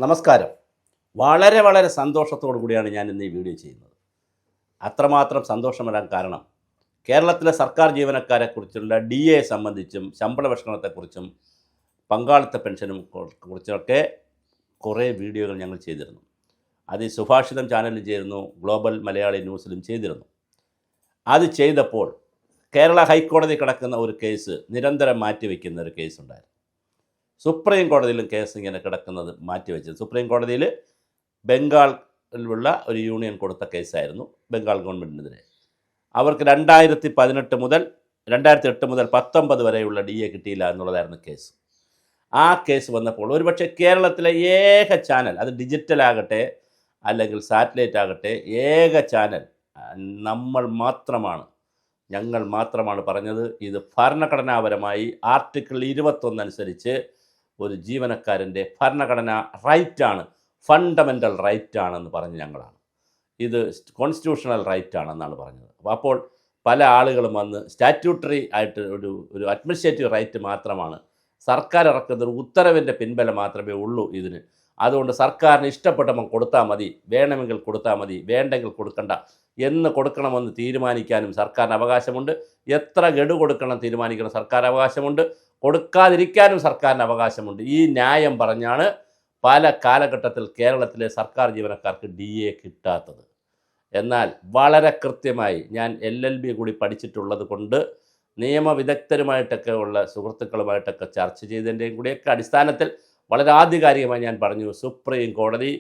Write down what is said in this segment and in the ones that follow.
നമസ്കാരം. വളരെ വളരെ സന്തോഷത്തോടു കൂടിയാണ് ഞാൻ ഇന്ന് ഈ വീഡിയോ ചെയ്യുന്നത്. അത്രമാത്രം സന്തോഷം വരാൻ കാരണം കേരളത്തിലെ സർക്കാർ ജീവനക്കാരെക്കുറിച്ചുള്ള DA സംബന്ധിച്ചും ശമ്പള പരിഷ്കരണത്തെക്കുറിച്ചും പങ്കാളിത്ത പെൻഷനും കുറിച്ചൊക്കെ കുറേ വീഡിയോകൾ ഞങ്ങൾ ചെയ്തിരുന്നു. അത് ഈ സുഭാഷിതം ചാനലിൽ ചെയ്തിരുന്നു, ഗ്ലോബൽ മലയാളി ന്യൂസിലും ചെയ്തിരുന്നു. അത് ചെയ്തപ്പോൾ കേരള ഹൈക്കോടതി കിടക്കുന്ന ഒരു കേസ് നിരന്തരം മാറ്റിവെക്കുന്ന ഒരു കേസ് ഉണ്ടായിരുന്നു. സുപ്രീം കോടതിയിലും കേസ് ഇങ്ങനെ കിടക്കുന്നത് മാറ്റിവെച്ചത്. സുപ്രീം കോടതിയിൽ ബംഗാളിലുള്ള ഒരു യൂണിയൻ കൊടുത്ത കേസായിരുന്നു ബംഗാൾ ഗവൺമെൻറ്റിനെതിരെ. അവർക്ക് 2018 മുതൽ 19 വരെയുള്ള DA കിട്ടിയില്ല എന്നുള്ളതായിരുന്നു കേസ്. ആ കേസ് വന്നപ്പോൾ ഒരുപക്ഷെ കേരളത്തിലെ ഏക ചാനൽ, അത് ഡിജിറ്റലാകട്ടെ അല്ലെങ്കിൽ സാറ്റലൈറ്റ് ആകട്ടെ, ഏക ചാനൽ ഞങ്ങൾ മാത്രമാണ് പറഞ്ഞത് ഇത് ഭരണഘടനാപരമായി ആർട്ടിക്കിൾ 21 അനുസരിച്ച് ഒരു ജീവനക്കാരൻ്റെ ഭരണഘടനാ റൈറ്റാണ്, ഫണ്ടമെൻ്റൽ റൈറ്റാണെന്ന് പറഞ്ഞ് ഞങ്ങളാണ്. ഇത് കോൺസ്റ്റിറ്റ്യൂഷണൽ റൈറ്റാണെന്നാണ് പറഞ്ഞത്. അപ്പോൾ പല ആളുകളും വന്ന് സ്റ്റാറ്റ്യൂട്ടറി ആയിട്ട് ഒരു അഡ്മിനിസ്ട്രേറ്റീവ് റൈറ്റ് മാത്രമാണ്, സർക്കാർ ഇറക്കുന്ന ഒരു ഉത്തരവിൻ്റെ പിൻബലം മാത്രമേ ഉള്ളൂ ഇതിന്. അതുകൊണ്ട് സർക്കാരിന് ഇഷ്ടപ്പെട്ടപ്പോൾ കൊടുത്താൽ മതി, വേണമെങ്കിൽ കൊടുത്താൽ മതി, വേണ്ടെങ്കിൽ കൊടുക്കണ്ട എന്ന് കൊടുക്കണമെന്ന് തീരുമാനിക്കാനും സർക്കാരിന് അവകാശമുണ്ട്. എത്ര ഗഡു കൊടുക്കണം തീരുമാനിക്കണം സർക്കാർ അവകാശമുണ്ട്. കൊടുക്കാതിരിക്കാനും സർക്കാരിന് അവകാശമുണ്ട്. ഈ ന്യായം പറഞ്ഞാണ് പല കാലഘട്ടത്തിൽ കേരളത്തിലെ സർക്കാർ ജീവനക്കാർക്ക് DA കിട്ടാത്തത്. എന്നാൽ വളരെ കൃത്യമായി ഞാൻ LLB കൂടി പഠിച്ചിട്ടുള്ളത് കൊണ്ട് നിയമവിദഗ്ധരുമായിട്ടൊക്കെ ഉള്ള സുഹൃത്തുക്കളുമായിട്ടൊക്കെ ചർച്ച ചെയ്തതിൻ്റെയും കൂടിയൊക്കെ അടിസ്ഥാനത്തിൽ വളരെ ആധികാരികമായി ഞാൻ പറഞ്ഞു, സുപ്രീം കോടതി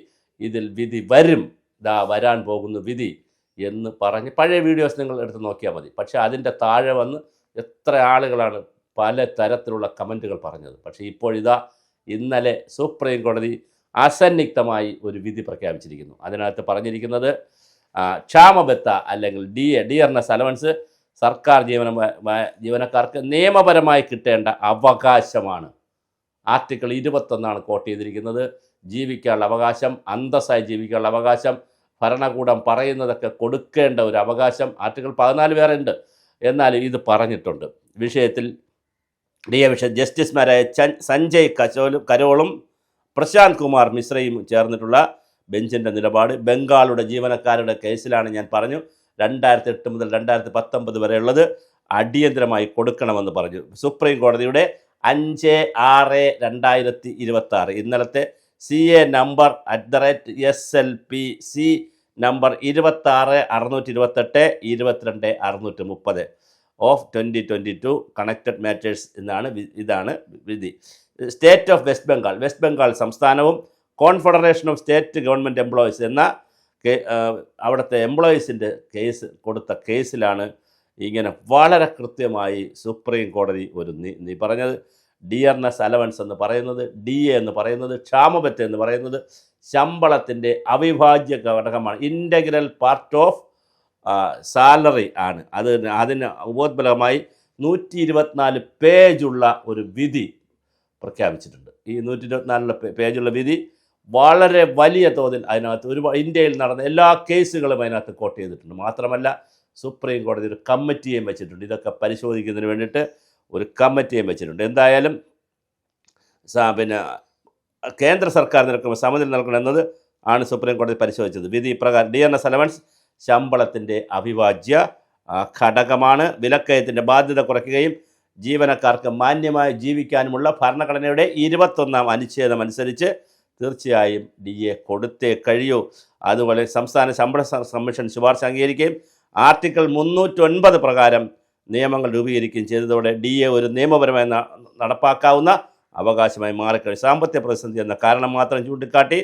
ഇതിൽ വിധി വരും, വരാൻ പോകുന്നു വിധി എന്ന് പറഞ്ഞ് പഴയ വീഡിയോസ് നിങ്ങൾ എടുത്ത് നോക്കിയാൽ മതി. പക്ഷേ അതിൻ്റെ താഴെ വന്ന് എത്ര ആളുകളാണ് പല തരത്തിലുള്ള കമൻറ്റുകൾ പറഞ്ഞത്. പക്ഷേ ഇപ്പോഴിതാ ഇന്നലെ സുപ്രീം കോടതി അസന്നിഗ്ധമായി ഒരു വിധി പ്രഖ്യാപിച്ചിരിക്കുന്നു. അതിനകത്ത് പറഞ്ഞിരിക്കുന്നത് ക്ഷാമബത്ത അല്ലെങ്കിൽ ഡിയർനെസ് അലവൻസ് സർക്കാർ ജീവനക്കാർക്ക് നിയമപരമായി കിട്ടേണ്ട അവകാശമാണ്. ആർട്ടിക്കിൾ 21 കോട്ട് ചെയ്തിരിക്കുന്നത്. ജീവിക്കാനുള്ള അവകാശം, അന്തസ്സായി ജീവിക്കാനുള്ള അവകാശം, ഭരണകൂടം പറയുന്നതൊക്കെ കൊടുക്കേണ്ട ഒരു അവകാശം. ആർട്ടിക്കിൾ 14 വേറെ ഉണ്ട്, എന്നാലും ഇത് പറഞ്ഞിട്ടുണ്ട്. വിഷയത്തിൽ ജസ്റ്റിസുമാരായ സഞ്ജയ് കരോളും പ്രശാന്ത് കുമാർ മിശ്രയും ചേർന്നിട്ടുള്ള ബെഞ്ചിൻ്റെ നിലപാട് ബംഗാളുടെ ജീവനക്കാരുടെ കേസിലാണ്. ഞാൻ പറഞ്ഞു 2008 മുതൽ 2019 വരെയുള്ളത് അടിയന്തരമായി കൊടുക്കണമെന്ന് പറഞ്ഞു. സുപ്രീം കോടതിയുടെ 5/6/2026 ഇന്നലത്തെ CA number @SLPC number 26/628/22/630 of 2022 connected matters ഇതാണ് വിധി. സ്റ്റേറ്റ് ഓഫ് വെസ്റ്റ് ബംഗാൾ സംസ്ഥാനവും confederation of state government employees എന്ന അവിടുത്തെ എംപ്ലോയീസിൻ്റെ കേസ് കൊടുത്ത കേസിലാണ് ഇങ്ങനെ വളരെ കൃത്യമായി സുപ്രീം കോടതി ഒരു പറഞ്ഞത്. ഡിയർനെസ് അലവൻസ് എന്ന് പറയുന്നത്, DA എന്ന് പറയുന്നത്, ക്ഷാമബത്ത എന്ന് പറയുന്നത് ശമ്പളത്തിൻ്റെ അവിഭാജ്യ ഘടകമാണ്, ഇൻ്റഗ്രൽ പാർട്ട് ഓഫ് സാലറി ആണ്. അതിന് ഉപോത്ബലമായി 124 പേജുള്ള ഒരു വിധി പ്രഖ്യാപിച്ചിട്ടുണ്ട്. ഈ 124 പേജുള്ള വിധി വളരെ വലിയ തോതിൽ അതിനകത്ത് ഇന്ത്യയിൽ നടന്ന എല്ലാ കേസുകളും അതിനകത്ത് കോട്ട് ചെയ്തിട്ടുണ്ട്. മാത്രമല്ല സുപ്രീം കോടതി ഒരു കമ്മിറ്റിയും വെച്ചിട്ടുണ്ട്. ഇതൊക്കെ പരിശോധിക്കുന്നതിന് വേണ്ടിയിട്ട് ഒരു കമ്മിറ്റിയും വെച്ചിട്ടുണ്ട്. എന്തായാലും കേന്ദ്ര സർക്കാർ സമിതി നൽകണം എന്നത് ആണ് സുപ്രീം കോടതി പരിശോധിച്ചത്. വിധി പ്രകാരം ഡിയർനെസ് അലവൻസ് ശമ്പളത്തിൻ്റെ അവിഭാജ്യ ഘടകമാണ്. വിലക്കയത്തിൻ്റെ ബാധ്യത കുറയ്ക്കുകയും ജീവനക്കാർക്ക് മാന്യമായി ജീവിക്കാനുമുള്ള ഭരണഘടനയുടെ 21-ാം അനുച്ഛേദം അനുസരിച്ച് തീർച്ചയായും DA കൊടുത്തേ കഴിയൂ. അതുപോലെ സംസ്ഥാന ശമ്പള കമ്മീഷൻ ശുപാർശ അംഗീകരിക്കുകയും ആർട്ടിക്കിൾ 309 പ്രകാരം നിയമങ്ങൾ രൂപീകരിക്കുകയും ചെയ്തതോടെ DA ഒരു നിയമപരമായി നടപ്പാക്കാവുന്ന അവകാശമായി മാറിക്കഴിഞ്ഞു. സാമ്പത്തിക പ്രതിസന്ധി എന്ന കാരണം മാത്രം ചൂണ്ടിക്കാട്ടി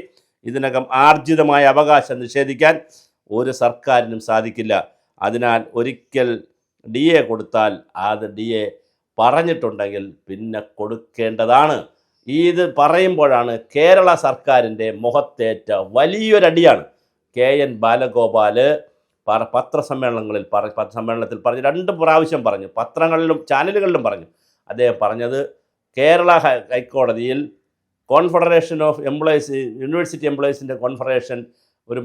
ഇതിനകം ആർജിതമായ അവകാശം നിഷേധിക്കാൻ ഒരു സർക്കാരിനും സാധിക്കില്ല. അതിനാൽ ഒരിക്കൽ DA കൊടുത്താൽ അത് DA പറഞ്ഞിട്ടുണ്ടെങ്കിൽ പിന്നെ കൊടുക്കേണ്ടതാണ്. ഇത് പറയുമ്പോഴാണ് കേരള സർക്കാരിൻ്റെ മുഖത്തേറ്റ വലിയൊരടിയാണ്. KN ബാലഗോപാൽ പത്രസമ്മേളനത്തിൽ പറഞ്ഞു, 2 പ്രാവശ്യം പറഞ്ഞു, പത്രങ്ങളിലും ചാനലുകളിലും പറഞ്ഞു. അദ്ദേഹം പറഞ്ഞത് കേരള ഹൈക്കോടതിയിൽ കോൺഫെഡറേഷൻ ഓഫ് എംപ്ലോയീസ്, യൂണിവേഴ്സിറ്റി എംപ്ലോയീസിൻ്റെ കോൺഫെഡറേഷൻ ഒരു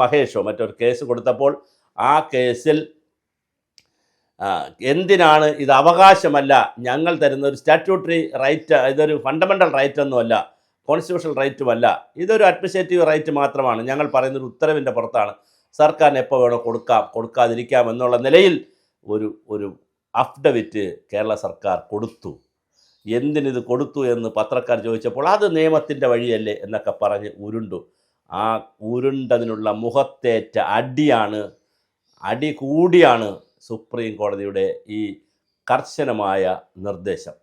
മഹേഷോ മറ്റൊരു കേസ് കൊടുത്തപ്പോൾ ആ കേസിൽ എന്തിനാണ് ഇത് അവകാശമല്ല, ഞങ്ങൾ തരുന്ന ഒരു സ്റ്റാറ്റ്യൂട്ടറി റൈറ്റ്, ഇതൊരു ഫണ്ടമെൻ്റൽ റൈറ്റ് ഒന്നുമല്ല, കോൺസ്റ്റിറ്റ്യൂഷണൽ റൈറ്റുമല്ല, ഇതൊരു അഡ്മിനിസ്ട്രേറ്റീവ് റൈറ്റ് മാത്രമാണ്. ഞങ്ങൾ പറയുന്നൊരു ഉത്തരവിൻ്റെ പുറത്താണ് സർക്കാരിന് എപ്പോൾ വേണോ കൊടുക്കാം കൊടുക്കാതിരിക്കാം എന്നുള്ള നിലയിൽ ഒരു ഒരു അഫിഡവിറ്റ് കേരള സർക്കാർ കൊടുത്തു. എന്തിനിത് കൊടുത്തു എന്ന് പത്രക്കാർ ചോദിച്ചപ്പോൾ അത് നിയമത്തിൻ്റെ വഴിയല്ലേ എന്നൊക്കെ പറഞ്ഞ് ഉരുണ്ടു. ആ ഉരുണ്ടതിനുള്ള മുഖത്തേറ്റ അടി കൂടിയാണ് സുപ്രീം കോടതിയുടെ ഈ കർശനമായ നിർദ്ദേശം.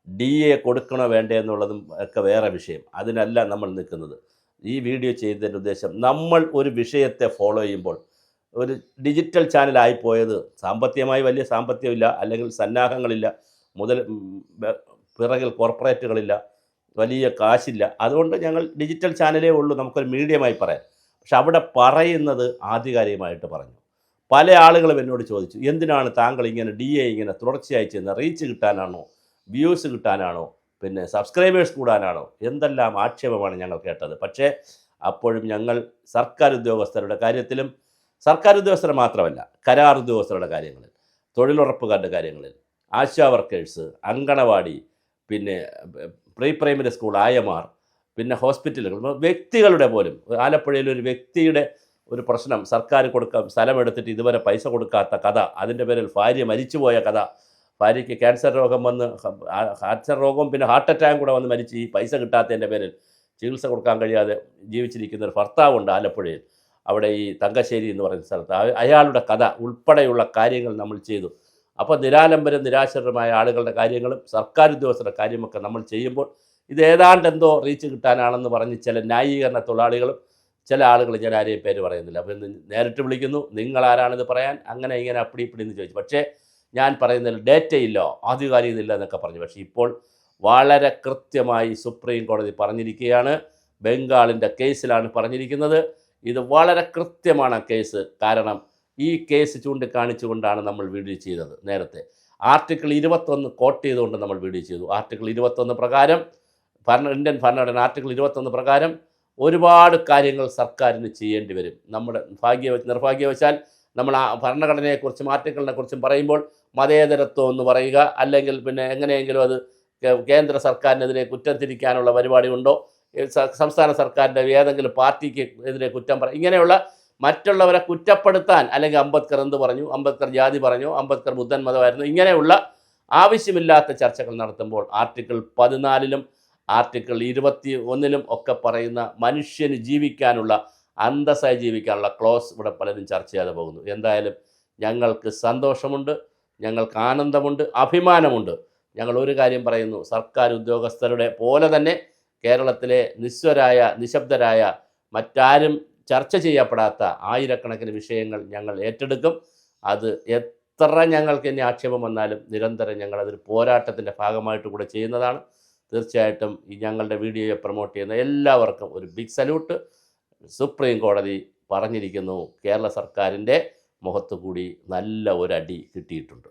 DA കൊടുക്കണോ വേണ്ടേ എന്നുള്ളതും ഒക്കെ വേറെ വിഷയം, അതിനല്ല നമ്മൾ നിൽക്കുന്നത്. ഈ വീഡിയോ ചെയ്തതിൻ്റെ ഉദ്ദേശം, നമ്മൾ ഒരു വിഷയത്തെ ഫോളോ ചെയ്യുമ്പോൾ ഒരു ഡിജിറ്റൽ ചാനലായിപ്പോയത്, സാമ്പത്തികമായി വലിയ സാമ്പത്തികമില്ല, അല്ലെങ്കിൽ സന്നാഹങ്ങളില്ല, പിറകിൽ കോർപ്പറേറ്റുകളില്ല, വലിയ കാശില്ല, അതുകൊണ്ട് ഞങ്ങൾ ഡിജിറ്റൽ ചാനലേ ഉള്ളൂ, നമുക്കൊരു മീഡിയമായി പറയാം. പക്ഷെ അവിടെ പറയുന്നത് ആധികാരികമായിട്ട് പറഞ്ഞു. പല ആളുകളും എന്നോട് ചോദിച്ചു, എന്തിനാണ് താങ്കൾ ഇങ്ങനെ DA ഇങ്ങനെ തുടർച്ചയായി ചെയ്യുന്നത്? റീച്ച് കിട്ടാനാണോ, വ്യൂസ് കിട്ടാനാണോ, പിന്നെ സബ്സ്ക്രൈബേഴ്സ് കൂടാനാണോ? എന്തെല്ലാം ആക്ഷേപമാണ് ഞങ്ങൾ കേട്ടത്. പക്ഷേ അപ്പോഴും ഞങ്ങൾ സർക്കാർ ഉദ്യോഗസ്ഥരുടെ കാര്യത്തിലും, സർക്കാർ ഉദ്യോഗസ്ഥരെ മാത്രമല്ല, കരാർ ഉദ്യോഗസ്ഥരുടെ കാര്യങ്ങളിൽ, തൊഴിലുറപ്പുകാരുടെ കാര്യങ്ങളിൽ, ആശാ വർക്കേഴ്സ്, അങ്കണവാടി, പിന്നെ പ്രീ പ്രൈമറി സ്കൂൾ ആയമാർ, പിന്നെ ഹോസ്പിറ്റലുകൾ, വ്യക്തികളുടെ പോലും, ആലപ്പുഴയിൽ ഒരു വ്യക്തിയുടെ ഒരു പ്രശ്നം, സർക്കാർ സ്ഥലമെടുത്തിട്ട് ഇതുവരെ പൈസ കൊടുക്കാത്ത കഥ, അതിൻ്റെ പേരിൽ ഭാര്യ മരിച്ചുപോയ കഥ, ഭാര്യയ്ക്ക് ക്യാൻസർ രോഗം വന്ന്, ക്യാൻസർ രോഗം പിന്നെ ഹാർട്ട് അറ്റാക്കും കൂടെ വന്ന് മരിച്ച് ഈ പൈസ കിട്ടാത്തതിൻ്റെ പേരിൽ ചികിത്സ കൊടുക്കാൻ കഴിയാതെ ജീവിച്ചിരിക്കുന്ന ഒരു ഭർത്താവുണ്ട് ആലപ്പുഴയിൽ, അവിടെ ഈ തങ്കശ്ശേരി എന്ന് പറയുന്ന സ്ഥലത്ത്. അയാളുടെ കഥ ഉൾപ്പെടെയുള്ള കാര്യങ്ങൾ നമ്മൾ ചെയ്തു. അപ്പോൾ നിരാലംബരും നിരാശരുമായ ആളുകളുടെ കാര്യങ്ങളും സർക്കാർ ഉദ്യോഗസ്ഥരുടെ കാര്യമൊക്കെ നമ്മൾ ചെയ്യുമ്പോൾ ഇത് ഏതാണ്ട് എന്തോ റീച്ച് കിട്ടാനാണെന്ന് പറഞ്ഞ് ചില ന്യായീകരണ തൊഴിലാളികളും, ചില ആളുകൾ, ഞാൻ ആരെയും പേര് പറയുന്നില്ല, അപ്പോൾ ഇന്ന് നേരിട്ട് വിളിക്കുന്നു, നിങ്ങളാരാണിത് പറയാൻ, അങ്ങനെ ഇങ്ങനെ അപ്പടി ഇപ്പടി എന്ന് ചോദിച്ചു. പക്ഷേ ഞാൻ പറയുന്നതിൽ ഡേറ്റയില്ല, ആധികാരികതയില്ല എന്നൊക്കെ പറഞ്ഞു. പക്ഷേ ഇപ്പോൾ വളരെ കൃത്യമായി സുപ്രീം കോടതി പറഞ്ഞിരിക്കുകയാണ്. ബംഗാളിൻ്റെ കേസിലാണ് പറഞ്ഞിരിക്കുന്നത്. ഇത് വളരെ കൃത്യമാണ് കേസ്. കാരണം ഈ കേസ് ചൂണ്ടിക്കാണിച്ചുകൊണ്ടാണ് നമ്മൾ വീഡിയോ ചെയ്തത്. നേരത്തെ ആർട്ടിക്കിൾ 21 കോട്ട് ചെയ്തുകൊണ്ട് നമ്മൾ വീഡിയോ ചെയ്തു. ആർട്ടിക്കിൾ 21 പ്രകാരം, ഇന്ത്യൻ ഭരണഘടന ആർട്ടിക്കിൾ 21 പ്രകാരം ഒരുപാട് കാര്യങ്ങൾ സർക്കാരിന് ചെയ്യേണ്ടി വരും. നമ്മുടെ നിർഭാഗ്യവശാൽ നമ്മൾ ആ ഭരണഘടനയെക്കുറിച്ചും ആർട്ടിക്കിളിനെക്കുറിച്ചും പറയുമ്പോൾ മതേതരത്വം എന്ന് പറയുക, അല്ലെങ്കിൽ പിന്നെ എങ്ങനെയെങ്കിലും അത് കേന്ദ്ര സർക്കാരിനെതിരെ കുറ്റം തിരിക്കാനുള്ള പരിപാടി ഉണ്ടോ, സംസ്ഥാന സർക്കാരിൻ്റെ ഏതെങ്കിലും പാർട്ടിക്ക് എതിരെ കുറ്റം പറയും, ഇങ്ങനെയുള്ള മറ്റുള്ളവരെ കുറ്റപ്പെടുത്താൻ, അല്ലെങ്കിൽ അംബേദ്കർ എന്ത് പറഞ്ഞു, അംബേദ്കർ ജാതി പറഞ്ഞു, അംബേദ്കർ ബുദ്ധൻ മതമായിരുന്നു, ഇങ്ങനെയുള്ള ആവശ്യമില്ലാത്ത ചർച്ചകൾ നടത്തുമ്പോൾ ആർട്ടിക്കിൾ 14 ആർട്ടിക്കിൾ 21 ഒക്കെ പറയുന്ന മനുഷ്യന് ജീവിക്കാനുള്ള, അന്തസ്സായി ജീവിക്കാനുള്ള ക്ലോസ് ഇവിടെ പലരും ചർച്ച ചെയ്യാതെ പോകുന്നു. എന്തായാലും ഞങ്ങൾക്ക് സന്തോഷമുണ്ട്, ഞങ്ങൾക്ക് ആനന്ദമുണ്ട്, അഭിമാനമുണ്ട്. ഞങ്ങൾ ഒരു കാര്യം പറയുന്നു, സർക്കാർ ഉദ്യോഗസ്ഥരുടെ പോലെ തന്നെ കേരളത്തിലെ നിശബ്ദരായ മറ്റാരും ചർച്ച ചെയ്യപ്പെടാത്ത ആയിരക്കണക്കിന് വിഷയങ്ങൾ ഞങ്ങൾ ഏറ്റെടുക്കും. അത് എത്ര ഞങ്ങൾക്ക് ഇനി ആക്ഷേപം വന്നാലും നിരന്തരം ഞങ്ങളതൊരു പോരാട്ടത്തിൻ്റെ ഭാഗമായിട്ട് കൂടെ ചെയ്യുന്നതാണ്. തീർച്ചയായിട്ടും ഈ ഞങ്ങളുടെ വീഡിയോയെ പ്രൊമോട്ട് ചെയ്യുന്ന എല്ലാവർക്കും ഒരു ബിഗ് സല്യൂട്ട്. സുപ്രീം കോടതി പറഞ്ഞിരിക്കുന്നു, കേരള സർക്കാരിൻ്റെ മുഖത്തു കൂടി നല്ല ഒരടി കിട്ടിയിട്ടുണ്ട്.